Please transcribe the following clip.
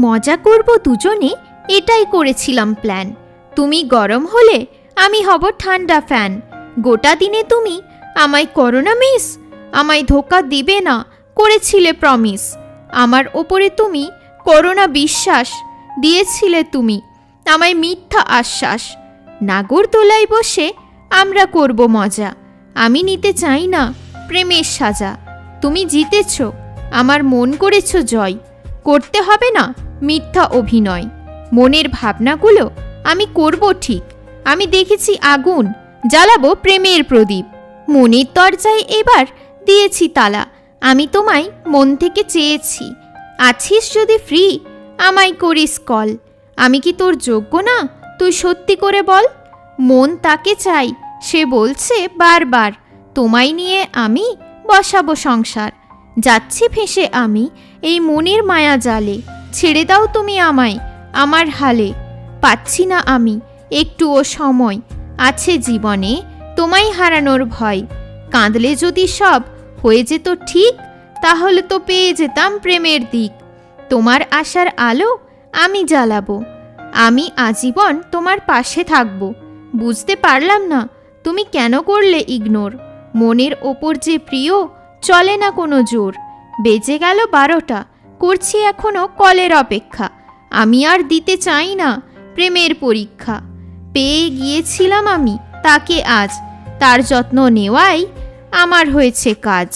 মজা করব দুজনে, এটাই করেছিলাম প্ল্যান। তুমি গরম হলে আমি হব ঠান্ডা ফ্যান। গোটা দিনে তুমি আমায় করো না মিস, আমায় ধোকা দিবে না করেছিলে প্রমিস। আমার ওপরে তুমি করো না বিশ্বাস, দিয়েছিলে তুমি আমায় মিথ্যা আশ্বাস। নাগরদোলায় বসে আমরা করব মজা, আমি নিতে চাই না প্রেমের সাজা। তুমি জিতেছ, আমার মন করেছ জয়, করতে হবে না মিথ্যা অভিনয়। মনের ভাবনাগুলো আমি করব ঠিক, আমি দেখেছি আগুন, জ্বালাবো প্রেমের প্রদীপ। মনের দরজায় এবার দিয়েছি তালা, আমি তোমায় মন থেকে চেয়েছি। আছিস যদি ফ্রি আমায় করিস কল, আমি কি তোর যোগ্য না তুই সত্যি করে বল। মন তাকে চাই, সে বলছে বারবার, তোমায় নিয়ে আমি বসাবো সংসার। যাচ্ছি ভেসে আমি এই মনের মায়া জালে, ছেড়ে দাও তুমি আমায় আমার হালে। পাচ্ছি না আমি একটুও সময়, আছে জীবনে তোমায় হারানোর ভয়। কাঁদলে যদি সব হয়ে যেত ঠিক, তাহলে তো পেয়ে যেতাম প্রেমের দিক। তোমার আশার আলো আমি জ্বালাবো, আমি আজীবন তোমার পাশে থাকব। বুঝতে পারলাম না তুমি কেন করলে ইগনোর, মনের ওপর যে প্রিয় চলে না কোনো জোর। বেজে গেল 12টা, করছি এখনো কলের অপেক্ষা। আমি আর দিতে চাই না প্রেমের পরীক্ষা। পেয়ে গিয়েছিলাম আমি তাকে আজ, তার যত্ন নেওয়াই আমার হয়েছে কাজ।